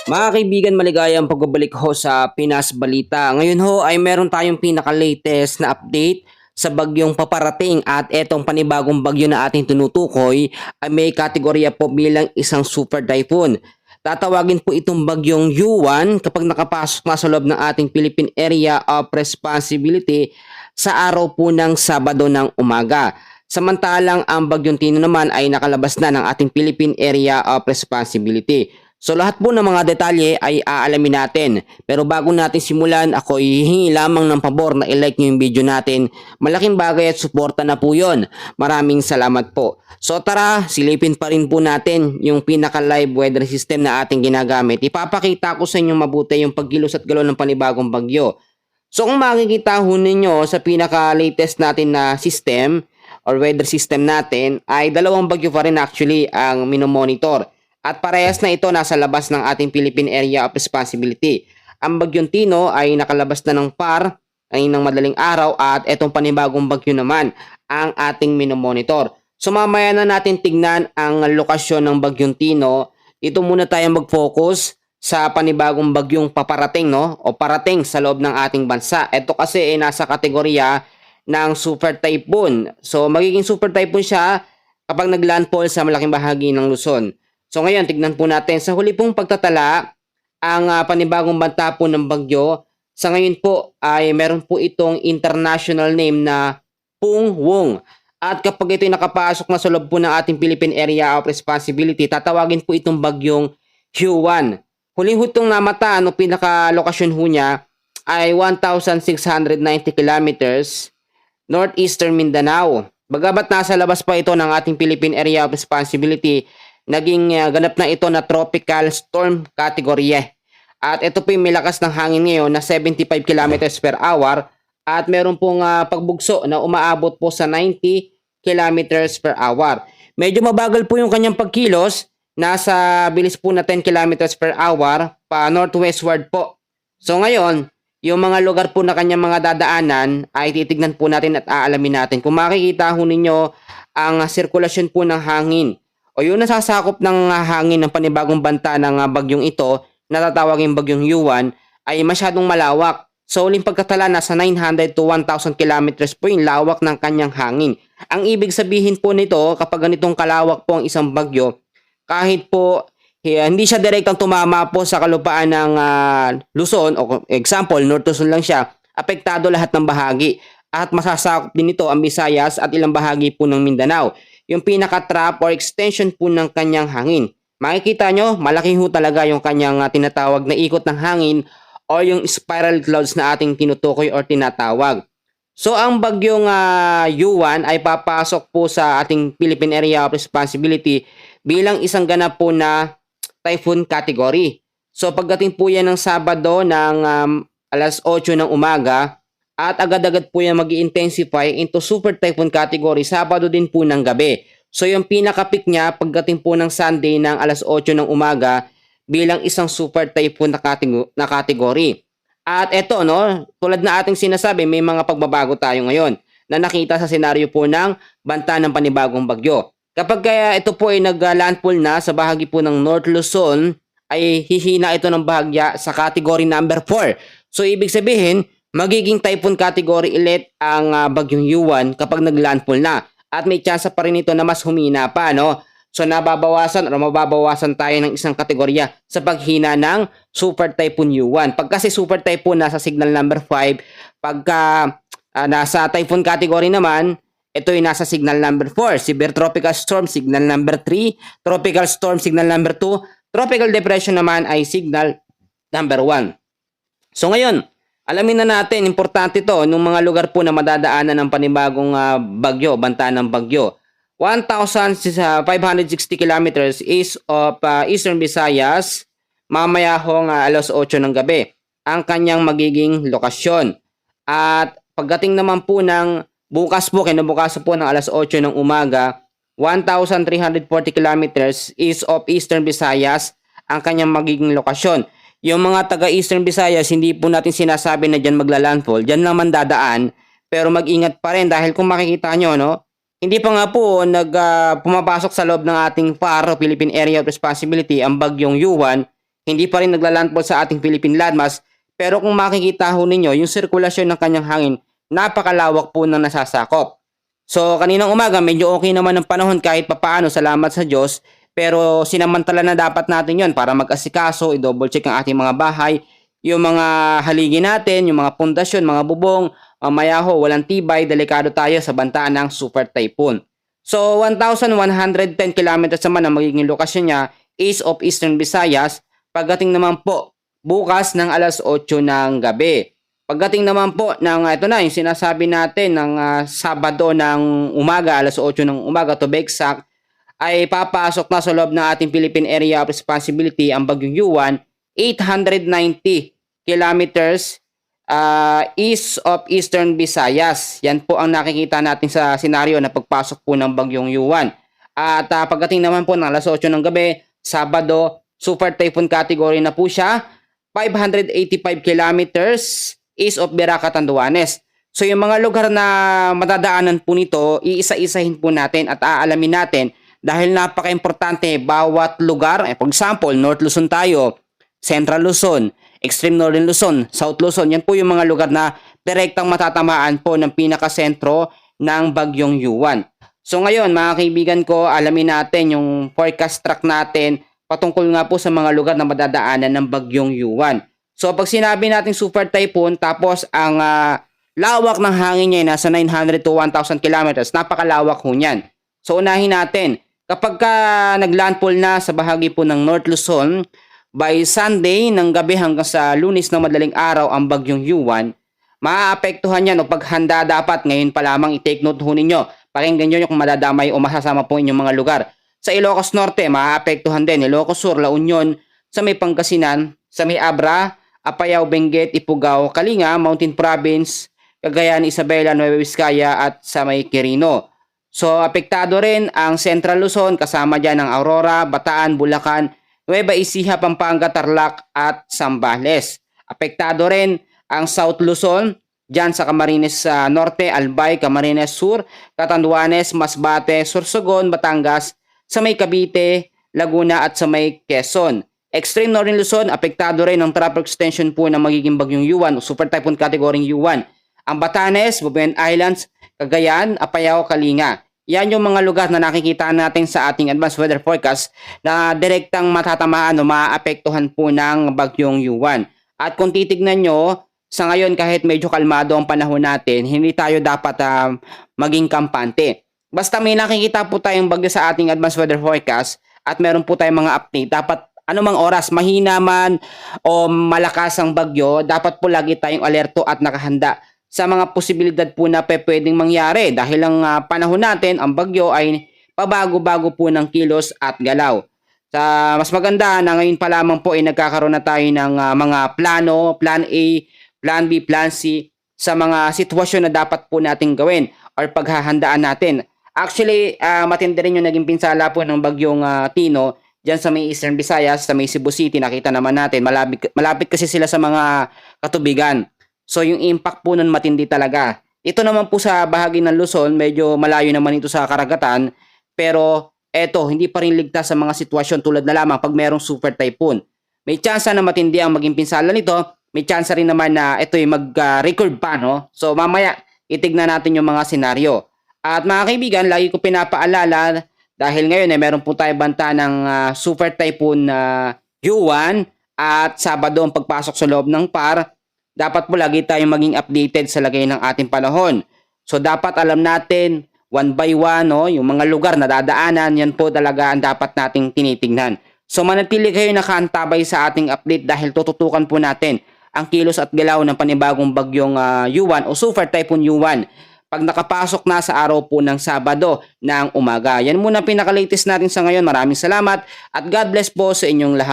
Mga kaibigan, maligayang pagbabalik ho sa Pinas Balita. Ngayon ho ay meron tayong pinaka-latest na update sa bagyong paparating at etong panibagong bagyo na ating tinutukoy ay may kategorya po bilang isang super typhoon. Tatawagin po itong bagyong Yuan kapag nakapasok na sa loob ng ating Philippine Area of Responsibility sa araw po ng Sabado ng umaga. Samantalang ang bagyong Tino naman ay nakalabas na ng ating Philippine Area of Responsibility. So lahat po ng mga detalye ay aalamin natin. Pero bago natin simulan, ako hihingi lamang ng pabor na i-like nyo yung video natin. Malaking bagay at suporta na po yun. Maraming salamat po. So tara, silipin pa rin po natin yung pinaka-live weather system na ating ginagamit. Ipapakita ko sa inyo mabuti yung pagkilos at galaw ng panibagong bagyo. So kung makikita ho ninyo sa pinaka-latest natin na system or weather system natin, ay dalawang bagyo pa rin actually ang minomonitor. At parehas na ito nasa labas ng ating Philippine Area of Responsibility. Ang bagyong Tino ay nakalabas na ng PAR ay ng madaling araw at itong panibagong bagyo naman ang ating minomonitor. So mamaya na natin tignan ang lokasyon ng bagyong Tino. Dito muna tayo mag-focus sa panibagong bagyong paparating o parating sa loob ng ating bansa. Ito kasi ay nasa kategorya ng super typhoon. So magiging super typhoon siya kapag naglandfall sa malaking bahagi ng Luzon. So ngayon, tignan po natin. Sa huli pong pagtatala, ang panibagong banta po ng bagyo, sa ngayon po ay meron po itong international name na Pung Wong. At kapag ito'y nakapasok na sa loob po ng ating Philippine Area of Responsibility, tatawagin po itong bagyong Huan. Huling hutong namata, pinaka-lokasyon ho niya ay 1,690 kilometers northeastern Mindanao. Bagamat nasa labas pa ito ng ating Philippine Area of Responsibility, naging ganap na ito na tropical storm category. At ito po yung may lakas ng hangin ngayon na 75 kilometers per hour at meron pong pagbugso na umaabot po sa 90 kilometers per hour. Medyo mabagal po yung kanyang pagkilos, nasa bilis po na 10 kilometers per hour pa northwestward po. So ngayon, yung mga lugar po na kanyang mga dadaanan ay titignan po natin at aalamin natin. Kung makikita ho ninyo ang sirkulasyon po ng hangin o yung nasasakop ng hangin ng panibagong banta ng bagyong ito na tatawagin bagyong Yuan ay masyadong malawak. So uling pagkatala nasa 900 to 1,000 kilometers po yung lawak ng kanyang hangin. Ang ibig sabihin po nito kapag ganitong kalawak po ang isang bagyo, kahit po hindi siya direktang tumama po sa kalupaan ng Luzon o example North Luzon lang siya, apektado lahat ng bahagi at masasakop din ito ang Visayas at ilang bahagi po ng Mindanao. Yung pinaka-trap or extension po ng kanyang hangin. Makikita nyo, malaki ho talaga yung kanyang tinatawag na ikot ng hangin o yung spiral clouds na ating tinutukoy or tinatawag. So ang bagyong Yuan ay papasok po sa ating Philippine Area of Responsibility bilang isang ganap po na typhoon category. So pagdating po yan ng Sabado ng alas 8 ng umaga, at agad-agad po yan mag-intensify into super typhoon category Sabado din po ng gabi. So yung pinaka-peak niya pagdating po ng Sunday ng alas 8 ng umaga bilang isang super typhoon na category. At eto tulad na ating sinasabi, may mga pagbabago tayo ngayon na nakita sa senaryo po ng banta ng panibagong bagyo. Kapag kaya ito po ay nag-landfall na sa bahagi po ng North Luzon, ay hihina ito ng bahagya sa category number 4. So ibig sabihin, magiging typhoon category ulit ang bagyong Yuan kapag naglandfall na. At may chance pa rin ito na mas humina pa, So nababawasan o mababawasan tayo ng isang kategorya sa paghina ng super typhoon Yuan. Pag kasi super typhoon nasa signal number 5, pagka nasa typhoon category naman, ito ay nasa signal number 4. Severe tropical storm, signal number 3. Tropical storm, signal number 2. Tropical depression naman ay signal number 1. So ngayon, alamin na natin, importante to, nung mga lugar po na madadaanan ng panibagong bagyo, banta ng bagyo. 1,560 kilometers east of Eastern Visayas, mamaya hong alas 8 ng gabi, ang kanyang magiging lokasyon. At pagdating naman po ng bukas po, kinabukas po ng alas 8 ng umaga, 1,340 kilometers east of Eastern Visayas, ang kanyang magiging lokasyon. Yung mga taga-Eastern Visayas, hindi po natin sinasabi na dyan magla-landfall. Dyan naman dadaan. Pero mag-ingat pa rin dahil kung makikita nyo, hindi pa nga po pumapasok sa loob ng ating PAR, Philippine Area of Responsibility, ang bagyong Yuan. hindi pa rin naglalandfall sa ating Philippine landmass. Pero kung makikita ho ninyo, yung sirkulasyon ng kanyang hangin, napakalawak po ng nasasakop. So kaninang umaga, medyo okay naman ang panahon kahit papaano, salamat sa Diyos. Pero sinamantala na dapat natin yon para mag-asikaso, i-double check ang ating mga bahay, yung mga haligi natin, yung mga pundasyon, mga bubong, mamaya ho, walang tibay, delikado tayo sa banta ng super typhoon. So 1,110 kilometers naman ang magiging lokasyon niya, east of Eastern Visayas, pagdating naman po bukas ng alas 8 ng gabi. Pagdating naman po ng ito na yung sinasabi natin ng Sabado ng umaga, alas 8 ng umaga to be exact, ay papasok na sa loob ng ating Philippine Area of Responsibility ang bagyong Yuan, 890 kilometers east of Eastern Visayas. Yan po ang nakikita natin sa senaryo na pagpasok po ng bagyong Yuan. At pagdating naman po ng alas 8 ng gabi, Sabado, super typhoon category na po siya, 585 kilometers east of Veraca, Tanduanes. So yung mga lugar na madadaanan po nito, iisa-isahin po natin at aalamin natin dahil napaka-importante bawat lugar. For example, North Luzon tayo, Central Luzon, Extreme Northern Luzon, South Luzon. Yan po yung mga lugar na direktang matatamaan po ng pinakasentro ng bagyong Yuan. So ngayon mga kaibigan ko, alamin natin yung forecast track natin patungkol nga po sa mga lugar na madadaanan ng bagyong Yuan. So pag sinabi natin super typhoon, tapos ang lawak ng hangin niya ay nasa 900 to 1,000 kilometers, napakalawak ho niyan. So unahin natin, kapag naglandfall na sa bahagi po ng North Luzon, by Sunday ng gabi hanggang sa Lunes ng madaling araw ang bagyong Yuan, maaapektuhan yan o paghanda dapat ngayon pa lamang i-take note ho ninyo. Pakinggan nyo kung madadamay o masasama po inyong mga lugar. Sa Ilocos Norte, maaapektuhan din. Ilocos Sur, La Union, sa may Pangasinan, sa may Abra, Apayao, Benguet, Ifugao, Kalinga, Mountain Province, Cagayan, Isabela, Nueva Vizcaya at sa may Quirino. So apektado rin ang Central Luzon, kasama dyan ang Aurora, Bataan, Bulacan, Nueva Ecija, Pampanga, Tarlac at Zambales. Apektado rin ang South Luzon, dyan sa Camarines Norte, Albay, Camarines Sur, Catanduanes, Masbate, Sorsogon, Batangas, sa may Cavite, Laguna at sa may Quezon. Extreme Northern Luzon, apektado rin ng tropical extension po ng magiging bagyong Yuan o super typhoon category Yuan. Ang Batanes, Bubuyan Islands, Cagayan, Apayao, Kalinga. Yan yung mga lugar na nakikita natin sa ating advanced weather forecast na direktang matatamaan o maapektuhan po ng bagyong Yuan. At kung titignan nyo, sa ngayon kahit medyo kalmado ang panahon natin, hindi tayo dapat maging kampante. Basta may nakikita po tayong bagyo sa ating advanced weather forecast at meron po tayong mga update, dapat anumang oras, mahina man o malakas ang bagyo, dapat po lagi tayong alerto at nakahanda sa mga posibilidad po na pwedeng mangyari dahil ang panahon natin, ang bagyo ay pabago-bago po ng kilos at galaw. Mas maganda na ngayon pa lamang po ay nagkakaroon na tayo ng mga plano, plan A, plan B, plan C sa mga sitwasyon na dapat po nating gawin or paghahandaan natin. Actually, matindi rin yung naging pinsala po ng bagyong Tino dyan sa may Eastern Visayas, sa may Cebu City. Nakita naman natin, malapit kasi sila sa mga katubigan. So yung impact po nun matindi talaga. Ito naman po sa bahagi ng Luzon, medyo malayo naman ito sa karagatan, pero eto, hindi pa rin ligtas sa mga sitwasyon tulad na lamang pag merong super typhoon. May chance na matindi ang maging pinsala nito, may chance rin naman na ito ay mag-record pa, no? So mamaya, itignan natin yung mga senaryo. At mga kaibigan, lagi ko pinapaalala dahil ngayon meron po tayo banta ng super typhoon Yuan at Sabado ang pagpasok sa loob ng PAR. Dapat po lagi tayong maging updated sa lagay ng ating panahon. So dapat alam natin one by one, no, yung mga lugar na dadaanan, yan po talaga ang dapat nating tinitingnan. So manatili kayo nakaantabay sa ating update dahil tututukan po natin ang kilos at galaw ng panibagong bagyong Yuan o super typhoon Yuan pag nakapasok na sa araw po ng Sabado ng umaga. Yan muna pinaka-latest natin sa ngayon. Maraming salamat at God bless po sa inyong lahat.